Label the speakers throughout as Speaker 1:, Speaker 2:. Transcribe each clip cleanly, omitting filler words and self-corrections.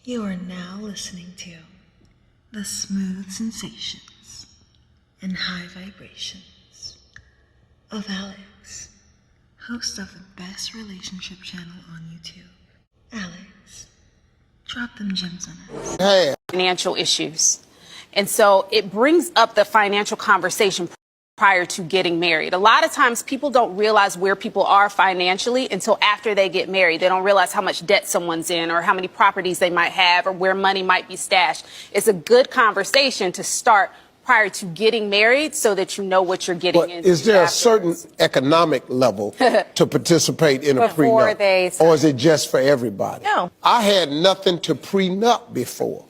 Speaker 1: You are now listening to the smooth sensations and high vibrations of Alex, host of the best relationship channel on YouTube. Alex, drop them gems on us.
Speaker 2: Hey.
Speaker 3: Financial issues. And so it brings up the financial conversation prior to getting married. A lot of times people don't realize where people are financially until after they get married. They don't realize how much debt someone's in or how many properties they might have or where money might be stashed. It's a good conversation to start prior to getting married so that you know what you're getting into.
Speaker 2: Is there a certain economic level to participate in a prenup? Or is it just for everybody?
Speaker 3: No.
Speaker 2: I had nothing to prenup before.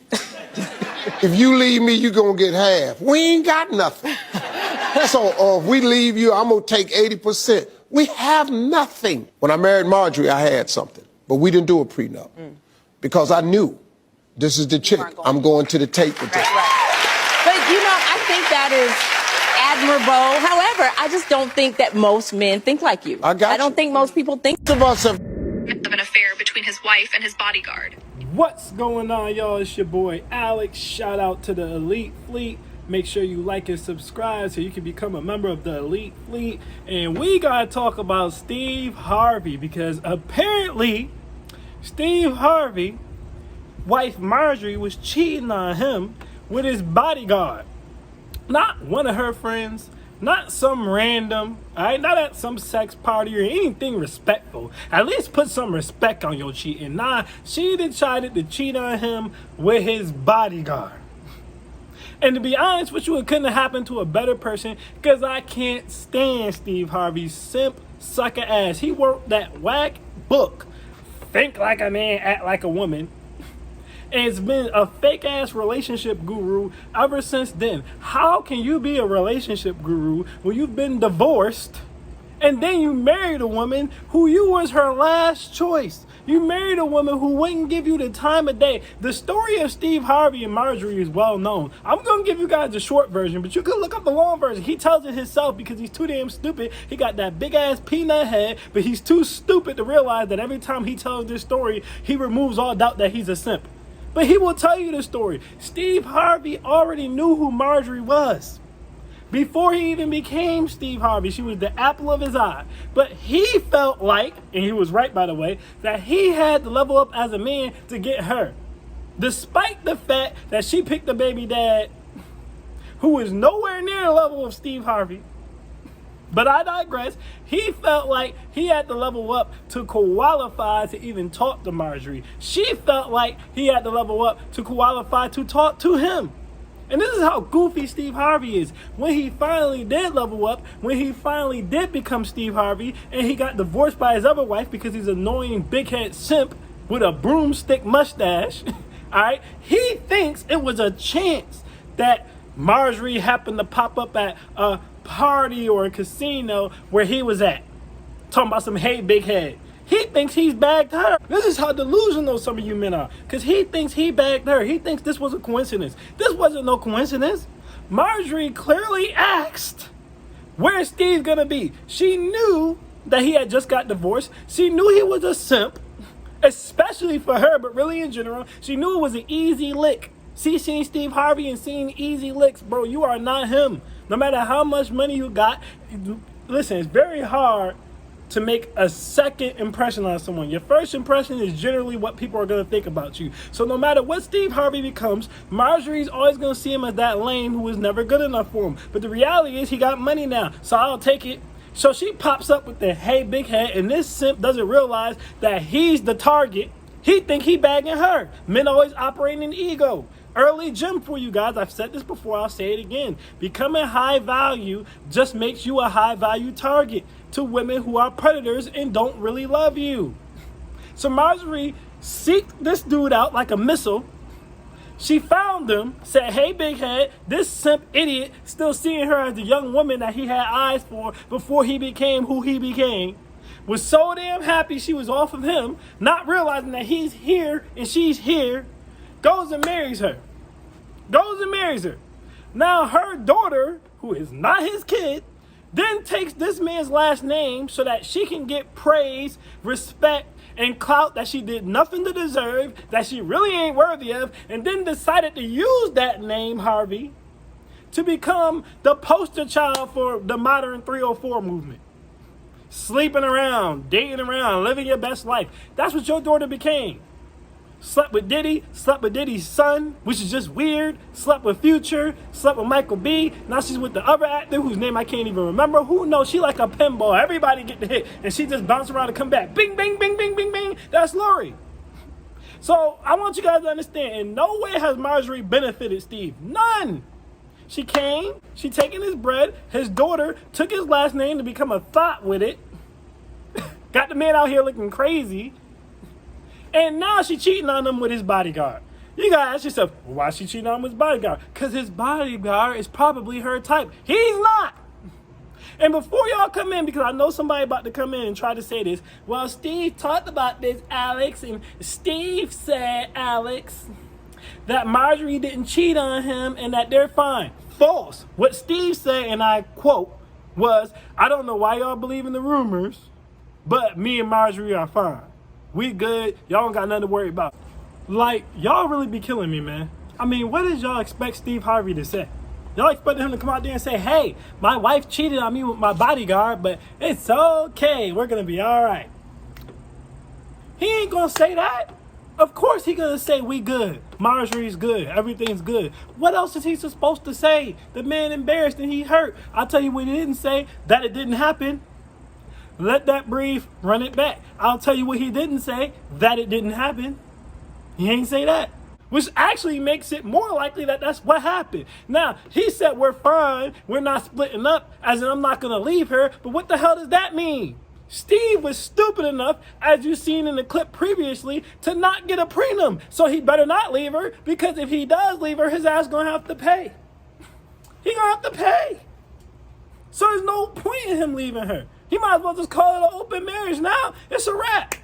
Speaker 2: If you leave me, you're going to get half. We ain't got nothing. So if we leave you, I'm going to take 80%. We have nothing. When I married Marjorie, I had something. But we didn't do a prenup. Because I knew this is the chick. I'm going to the tape with this.
Speaker 4: But, you know, I think that is admirable. However, I just don't think that most men think like you. I don't think most people think
Speaker 2: of us.
Speaker 5: Of an affair between his wife and his bodyguard.
Speaker 6: What's going on, y'all? It's your boy Alex. Shout out to the Elite Fleet. Make sure you like and subscribe so you can become a member of the Elite Fleet. And we gotta talk about Steve Harvey, because apparently Steve Harvey, wife Marjorie, was cheating on him with his bodyguard. Not one of her friends, not some random, all right? Not at some sex party or anything respectful. At least put some respect on your cheating. Nah, she decided to cheat on him with his bodyguard. And to be honest with you, it couldn't have happened to a better person, because I can't stand Steve Harvey's simp, sucka ass. He wrote that whack book, Think Like a Man, Act Like a Woman. And it's been a fake-ass relationship guru ever since then. How can you be a relationship guru when you've been divorced and then you married a woman who you was her last choice? You married a woman who wouldn't give you the time of day. The story of Steve Harvey and Marjorie is well known. I'm going to give you guys the short version, but you can look up the long version. He tells it himself because he's too damn stupid. He got that big-ass peanut head, but he's too stupid to realize that every time he tells this story, he removes all doubt that he's a simp. But he will tell you the story. Steve Harvey already knew who Marjorie was. Before he even became Steve Harvey, she was the apple of his eye. But he felt like, and he was right by the way, that he had to level up as a man to get her. Despite the fact that she picked a baby dad who was nowhere near the level of Steve Harvey. But I digress. He felt like he had to level up to qualify to even talk to Marjorie. She felt like he had to level up to qualify to talk to him. And this is how goofy Steve Harvey is. When he finally did level up, when he finally did become Steve Harvey, and he got divorced by his other wife because he's an annoying big-head simp with a broomstick mustache, all right, he thinks it was a chance that Marjorie happened to pop up at a party or a casino where he was at, talking about some hey big head. He thinks he's bagged her. This is how delusional some of you men are, because he thinks he bagged her. He thinks this was a coincidence. This wasn't no coincidence. Marjorie clearly asked, where's Steve gonna be? She knew that he had just got divorced. She knew he was a simp, especially for her, but really in general. She knew it was an easy lick. She seen Steve Harvey and seen easy licks. Bro, you are not him. No matter how much money you got, listen, it's very hard to make a second impression on someone. Your first impression is generally what people are going to think about you. So no matter what Steve Harvey becomes, Marjorie's always going to see him as that lame who was never good enough for him. But the reality is he got money now, so I'll take it. So she pops up with the hey big head, and this simp doesn't realize that he's the target. He think he bagging her. Men always operating in ego. Early gem for you guys. I've said this before, I'll say it again. Becoming high value just makes you a high value target to women who are predators and don't really love you. So Marjorie seeked this dude out like a missile. She found him, said, hey big head, this simp idiot still seeing her as the young woman that he had eyes for before he became who he became. Was so damn happy she was off of him, not realizing that he's here and she's here. Goes and marries her. Now her daughter, who is not his kid, then takes this man's last name so that she can get praise, respect, and clout that she did nothing to deserve, that she really ain't worthy of, and then decided to use that name, Harvey, to become the poster child for the modern 304 movement. Sleeping around, dating around, living your best life. That's what your daughter became. Slept with Diddy, slept with Diddy's son, which is just weird. Slept with Future, slept with Michael B. Now she's with the other actor whose name I can't even remember. Who knows? She like a pinball. Everybody get the hit, and she just bounce around and come back. Bing, bing, bing, bing, bing, bing. That's Lori. So I want you guys to understand, in no way has Marjorie benefited Steve. None. She came, she taking his bread. His daughter took his last name to become a thought with it. Got the man out here looking crazy. And now she cheating on him with his bodyguard. You gotta ask yourself, why is she cheating on him with his bodyguard? Because his bodyguard is probably her type. He's not. And before y'all come in, because I know somebody about to come in and try to say this, well, Steve talked about this, Alex, and Steve said, Alex, that Marjorie didn't cheat on him and that they're fine. False. What Steve said, and I quote, was, I don't know why y'all believe in the rumors, but me and Marjorie are fine. We good. Y'all don't got nothing to worry about. Like, y'all really be killing me, man. I mean, what did y'all expect Steve Harvey to say? Y'all expected him to come out there and say, hey, my wife cheated on me with my bodyguard, but it's okay. We're going to be all right. He ain't going to say that. Of course he going to say we good. Marjorie's good. Everything's good. What else is he supposed to say? The man embarrassed and he hurt. I'll tell you what he didn't say. That it didn't happen. Let that breathe, run it back. I'll tell you what he didn't say, that it didn't happen. He ain't say that. Which actually makes it more likely that that's what happened. Now, he said we're fine, we're not splitting up, as in I'm not going to leave her, but what the hell does that mean? Steve was stupid enough, as you've seen in the clip previously, to not get a prenup. So he better not leave her, because if he does leave her, his ass going to have to pay. He going to have to pay. So there's no point in him leaving her. He might as well just call it an open marriage now. It's a wrap.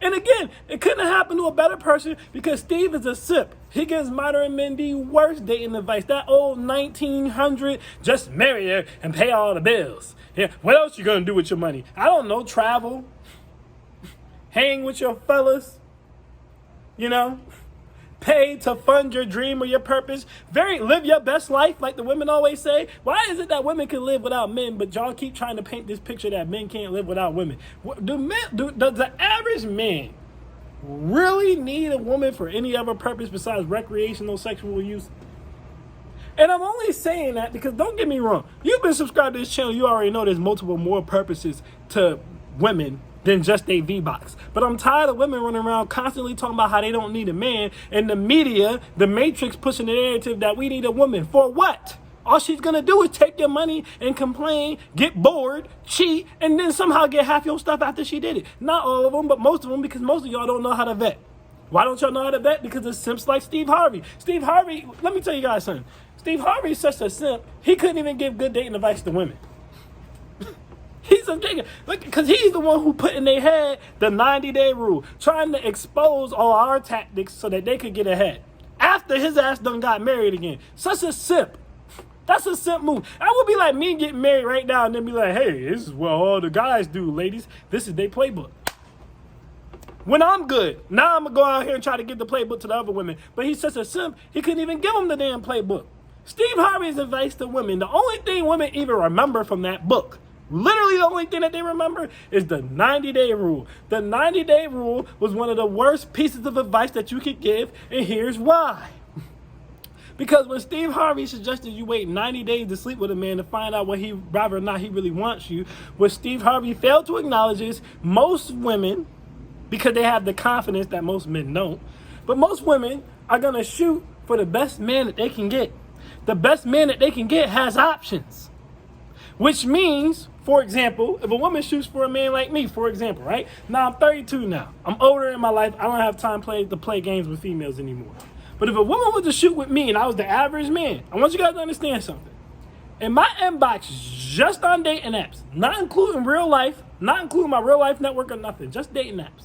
Speaker 6: And again, it couldn't have happened to a better person because Steve is a sip. He gives modern men the worst dating advice. That old 1900, just marry her and pay all the bills. Yeah, what else you gonna do with your money? I don't know, travel, hang with your fellas, you know, pay to fund your dream or your purpose. Live your best life, like the women always say. Why is it that women can live without men, but y'all keep trying to paint this picture that men can't live without women? Does the average man really need a woman for any other purpose besides recreational sexual use? And I'm only saying that because, don't get me wrong, you've been subscribed to this channel, you already know there's multiple more purposes to women than just a V-box. But I'm tired of women running around constantly talking about how they don't need a man, and the media, the Matrix, pushing the narrative that we need a woman. For what? All she's gonna do is take your money and complain, get bored, cheat, and then somehow get half your stuff after she did it. Not all of them, but most of them, because most of y'all don't know how to vet. Why don't y'all know how to vet? Because of simps like Steve Harvey. Steve Harvey, let me tell you guys something. Steve Harvey is such a simp, he couldn't even give good dating advice to women. He's a nigga, because he's the one who put in their head the 90-day rule, trying to expose all our tactics so that they could get ahead. After his ass done got married again. Such a simp. That's a simp move. That would be like me getting married right now and then be like, hey, this is what all the guys do, ladies. This is their playbook. When I'm good, now I'm going to go out here and try to give the playbook to the other women. But he's such a simp, he couldn't even give them the damn playbook. Steve Harvey's advice to women, the only thing women even remember from that book, literally the only thing that they remember, is the 90-day rule. The 90-day rule was one of the worst pieces of advice that you could give, and here's why. Because when Steve Harvey suggested you wait 90 days to sleep with a man to find out whether or not he really wants you, what Steve Harvey failed to acknowledge is most women, because they have the confidence that most men don't, but most women are going to shoot for the best man that they can get. The best man that they can get has options. Which means, for example, if a woman shoots for a man like me, for example, right? Now I'm 32 now. I'm older in my life. I don't have time to play games with females anymore. But if a woman was to shoot with me and I was the average man, I want you guys to understand something. In my inbox, just on dating apps, not including real life, not including my real life network or nothing, just dating apps,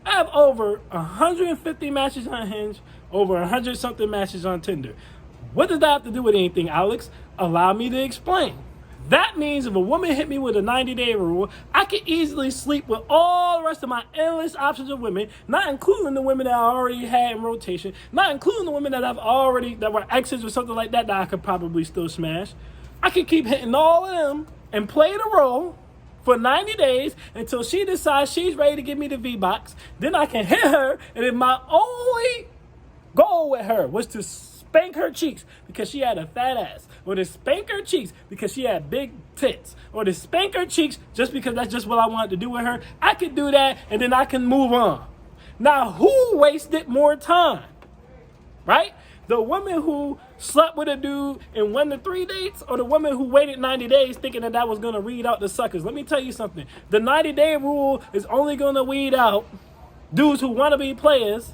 Speaker 6: I have over 150 matches on Hinge, over 100 something matches on Tinder. What does that have to do with anything, Alex? Allow me to explain. That means if a woman hit me with a 90-day rule, I could easily sleep with all the rest of my endless options of women, not including the women that I already had in rotation, not including the women that that were exes or something like that I could probably still smash. I could keep hitting all of them and play the role for 90 days until she decides she's ready to give me the V-Box. Then I can hit her, and then my only goal with her was to spank her cheeks because she had a fat ass, or to spank her cheeks because she had big tits, or to spank her cheeks just because that's just what I wanted to do with her. I could do that, and then I can move on. Now, who wasted more time, right? The woman who slept with a dude in 1 to 3 dates, or the woman who waited 90 days thinking that was going to weed out the suckers? Let me tell you something. The 90-day rule is only going to weed out dudes who want to be players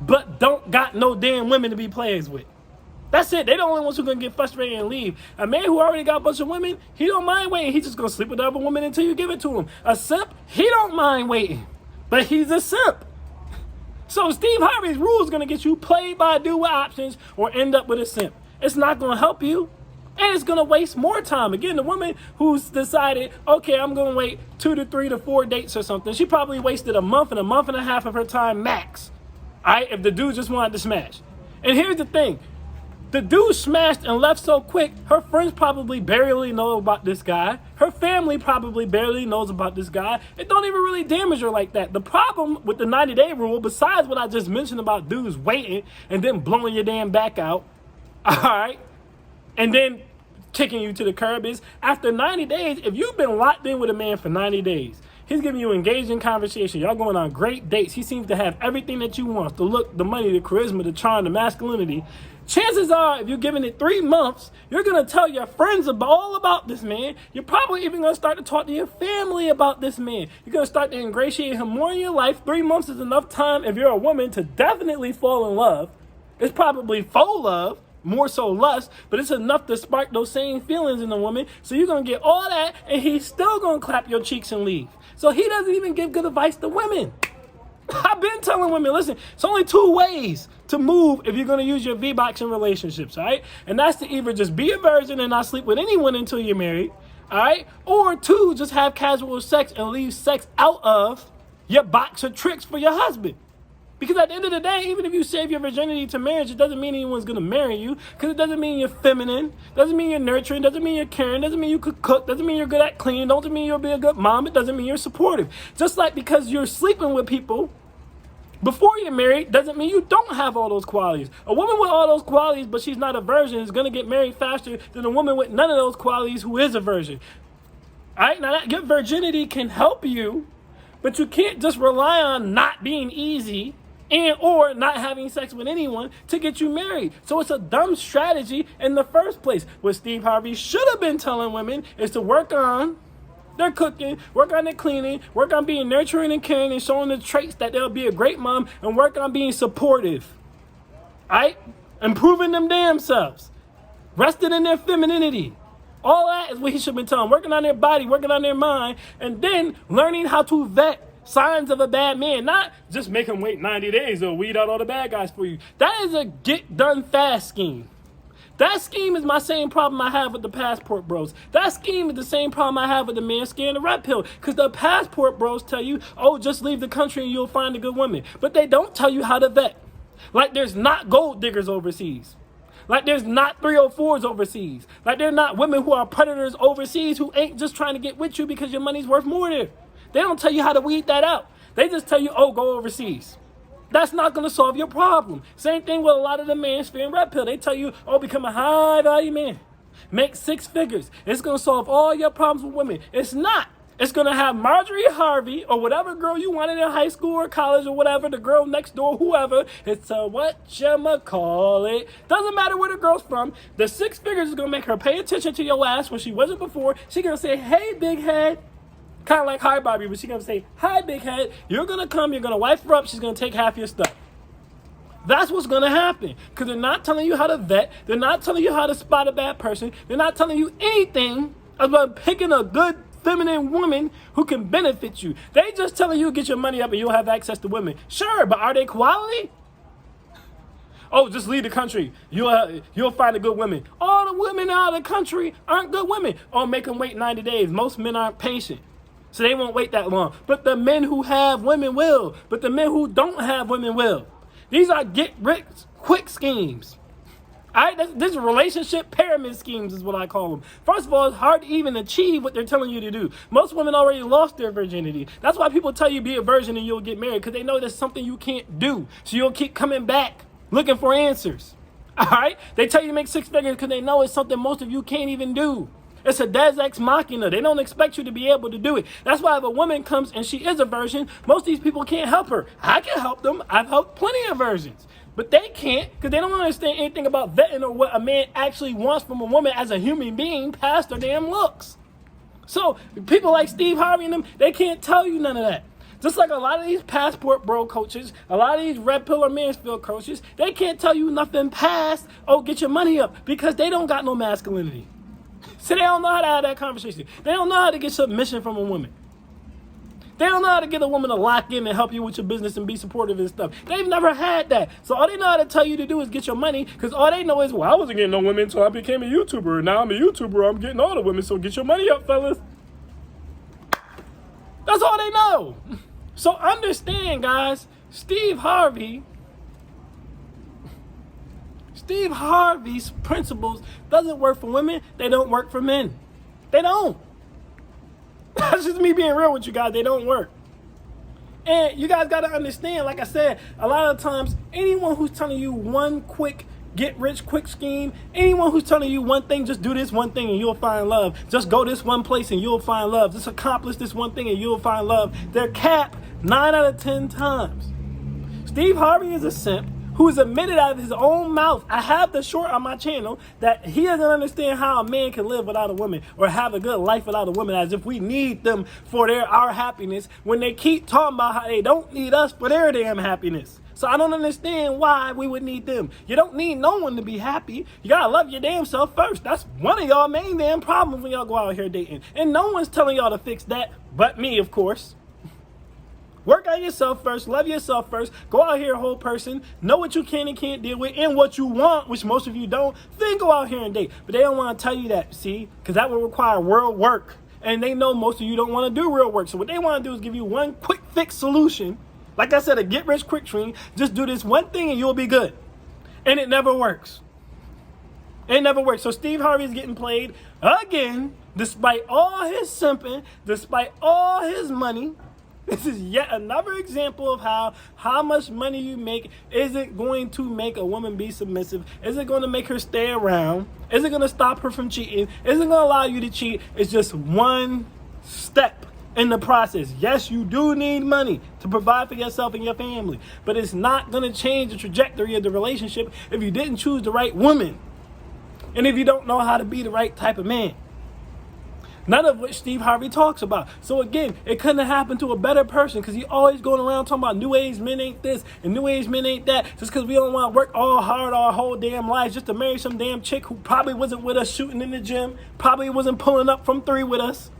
Speaker 6: but don't got no damn women to be players with. That's it. They're the only ones who are going to get frustrated and leave. A man who already got a bunch of women, he don't mind waiting. He's just going to sleep with the other woman until you give it to him. A simp, he don't mind waiting, but he's a simp. So Steve Harvey's rule is going to get you played by a dude with options or end up with a simp. It's not going to help you, and it's going to waste more time. Again, the woman who's decided, okay, I'm going to wait 2 to 3 to 4 dates or something, she probably wasted a month and a half of her time max, all right, if the dude just wanted to smash. And here's the thing. The dude smashed and left so quick, her friends probably barely know about this guy. Her family probably barely knows about this guy. It don't even really damage her like that. The problem with the 90-day rule, besides what I just mentioned about dudes waiting and then blowing your damn back out, all right, and then kicking you to the curb, is after 90 days, if you've been locked in with a man for 90 days, he's giving you engaging conversation. Y'all going on great dates. He seems to have everything that you want. The look, the money, the charisma, the charm, the masculinity. Chances are, if you're giving it 3 months, you're going to tell your friends all about this man. You're probably even going to start to talk to your family about this man. You're going to start to ingratiate him more in your life. 3 months is enough time, if you're a woman, to definitely fall in love. It's probably faux love, more so lust, but it's enough to spark those same feelings in a woman. So you're going to get all that, and he's still going to clap your cheeks and leave. So he doesn't even give good advice to women. I've been telling women, listen, it's only 2 ways to move if you're going to use your V-Box in relationships, all right? And that's to either just be a virgin and not sleep with anyone until you're married, all right? Or 2, just have casual sex and leave sex out of your box of tricks for your husband. Because at the end of the day, even if you save your virginity to marriage, it doesn't mean anyone's going to marry you, because it doesn't mean you're feminine, doesn't mean you're nurturing, doesn't mean you're caring, doesn't mean you could cook, doesn't mean you're good at cleaning, doesn't mean you'll be a good mom, it doesn't mean you're supportive. Just like because you're sleeping with people before you're married doesn't mean you don't have all those qualities. A woman with all those qualities, but she's not a virgin, is going to get married faster than a woman with none of those qualities who is a virgin. All right, now your virginity can help you, but you can't just rely on not being easy and or not having sex with anyone to get you married. So it's a dumb strategy in the first place. What Steve Harvey should have been telling women is to work on their cooking, work on their cleaning, work on being nurturing and caring and showing the traits that they'll be a great mom, and work on being supportive. All right? Improving them damn selves. Resting in their femininity. All that is what he should have been telling. Working on their body, working on their mind, and then learning how to vet signs of a bad man. Not just make him wait 90 days or weed out all the bad guys for you. That is a get done fast scheme. That scheme is my same problem I have with the passport bros. That scheme is the same problem I have with the man scaring the red pill. Because the passport bros tell you, oh, just leave the country and you'll find a good woman. But they don't tell you how to vet. Like there's not gold diggers overseas. Like there's not 304s overseas. Like there's not women who are predators overseas who ain't just trying to get with you because your money's worth more there. They don't tell you how to weed that out. They just tell you, oh, go overseas. That's not going to solve your problem. Same thing with a lot of the men fearing red pill. They tell you, oh, become a high value man. Make 6 figures. It's going to solve all your problems with women. It's not. It's going to have Marjorie Harvey or whatever girl you wanted in high school or college or whatever, the girl next door, whoever. It's a whatchamacallit. Doesn't matter where the girl's from. The 6 figures is going to make her pay attention to your ass when she wasn't before. She's going to say, hey, big head. Kind of like hi, Bobby, but she's going to say, hi, big head. You're going to come. You're going to wipe her up. She's going to take half your stuff. That's what's going to happen. Because they're not telling you how to vet. They're not telling you how to spot a bad person. They're not telling you anything about picking a good feminine woman who can benefit you. They just telling you get your money up and you'll have access to women. Sure, but are they quality? Oh, just leave the country. You'll find a good woman. All the women out of the country aren't good women. Or make them wait 90 days. Most men aren't patient, so they won't wait that long. But the men who have women will. But the men who don't have women will. These are get-rich-quick schemes. All right, this relationship pyramid schemes is what I call them. First of all, it's hard to even achieve what they're telling you to do. Most women already lost their virginity. That's why people tell you be a virgin and you'll get married, because they know there's something you can't do. So you'll keep coming back looking for answers. All right? They tell you to make 6 figures because they know it's something most of you can't even do. It's a Deus Ex Machina. They don't expect you to be able to do it. That's why if a woman comes and she is a virgin, most of these people can't help her. I can help them. I've helped plenty of virgins. But they can't, because they don't understand anything about vetting or what a man actually wants from a woman as a human being past their damn looks. So people like Steve Harvey and them, they can't tell you none of that. Just like a lot of these passport bro coaches, a lot of these red pill or Mansfield coaches, they can't tell you nothing past, oh, get your money up, because they don't got no masculinity. So they don't know how to have that conversation. They don't know how to get submission from a woman. They don't know how to get a woman to lock in and help you with your business and be supportive and stuff. They've never had that. So all they know how to tell you to do is get your money, because all they know is, well, I wasn't getting no women until I became a YouTuber. And now I'm a YouTuber. I'm getting all the women. So get your money up, fellas. That's all they know. So understand, guys, Steve Harvey's principles doesn't work for women. They don't work for men. They don't. That's just me being real with you guys. They don't work. And you guys got to understand, like I said, a lot of times, anyone who's telling you one quick get-rich-quick scheme, anyone who's telling you one thing, just do this one thing and you'll find love. Just go this one place and you'll find love. Just accomplish this one thing and you'll find love. They're capped 9 out of 10 times. Steve Harvey is a simp who has admitted out of his own mouth, I have the short on my channel, that he doesn't understand how a man can live without a woman or have a good life without a woman, as if we need them for our happiness, when they keep talking about how they don't need us for their damn happiness. So I don't understand why we would need them. You don't need no one to be happy. You gotta love your damn self first. That's one of y'all main damn problems when y'all go out here dating. And no one's telling y'all to fix that but me, of course. Work on yourself first. Love yourself first. Go out here a whole person. Know what you can and can't deal with and what you want, which most of you don't. Then go out here and date. But they don't want to tell you that, see? Because that would require real work. And they know most of you don't want to do real work. So what they want to do is give you one quick fix solution. Like I said, a get-rich-quick scheme. Just do this one thing and you'll be good. And it never works. It never works. So Steve Harvey is getting played again, despite all his simping, despite all his money. This is yet another example of how much money you make isn't going to make a woman be submissive, isn't going to make her stay around, isn't going to stop her from cheating, isn't going to allow you to cheat. It's just one step in the process. Yes, you do need money to provide for yourself and your family, but it's not going to change the trajectory of the relationship if you didn't choose the right woman and if you don't know how to be the right type of man. None of which Steve Harvey talks about. So again, it couldn't have happened to a better person, because he always going around talking about new age men ain't this and new age men ain't that, just because we don't want to work all hard our whole damn lives just to marry some damn chick who probably wasn't with us shooting in the gym, probably wasn't pulling up from 3 with us,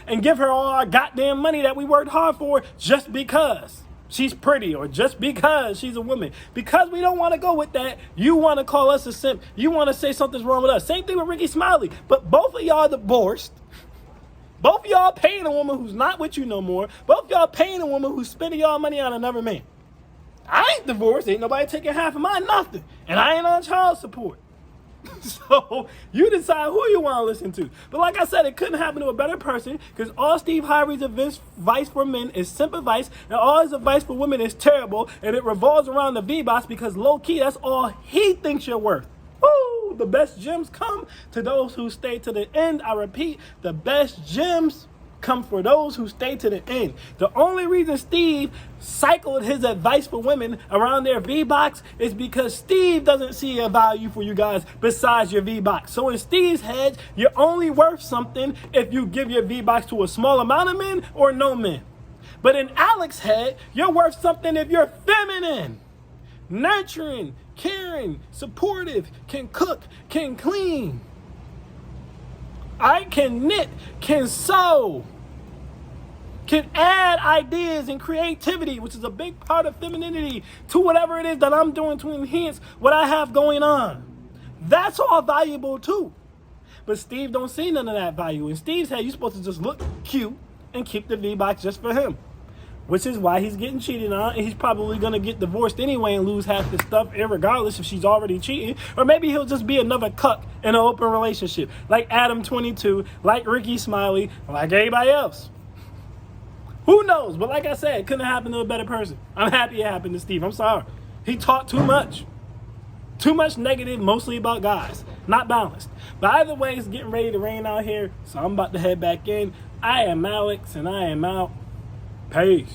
Speaker 6: and give her all our goddamn money that we worked hard for just because she's pretty or just because she's a woman. Because we don't want to go with that, you want to call us a simp. You want to say something's wrong with us. Same thing with Ricky Smiley. But both of y'all divorced. Both of y'all paying a woman who's not with you no more. Both of y'all paying a woman who's spending y'all money on another man. I ain't divorced. Ain't nobody taking half of mine, nothing. And I ain't on child support. So you decide who you want to listen to. But like I said, it couldn't happen to a better person, because all Steve Harvey's advice for men is simple advice, and all his advice for women is terrible, and it revolves around the V-Box, because low-key, that's all he thinks you're worth. Woo! The best gems come to those who stay to the end. I repeat, the best gems come for those who stay to the end. The only reason Steve cycled his advice for women around their V-Box is because Steve doesn't see a value for you guys besides your V-Box. So in Steve's head, you're only worth something if you give your V-Box to a small amount of men or no men. But in Alex's head, you're worth something if you're feminine, nurturing, caring, supportive, can cook, can clean. I can knit, can sew, can add ideas and creativity, which is a big part of femininity, to whatever it is that I'm doing to enhance what I have going on. That's all valuable too. But Steve don't see none of that value. In Steve's head, you're supposed to just look cute and keep the V-box just for him. Which is why he's getting cheated on, and he's probably going to get divorced anyway and lose half his stuff, irregardless if she's already cheating. Or maybe he'll just be another cuck in an open relationship, like Adam 22, like Ricky Smiley, like everybody else. Who knows? But like I said, it couldn't have happened to a better person. I'm happy it happened to Steve. I'm sorry. He talked too much. Too much negative, mostly about guys. Not balanced. But either way, it's getting ready to rain out here, so I'm about to head back in. I am Alex, and I am out. Peace.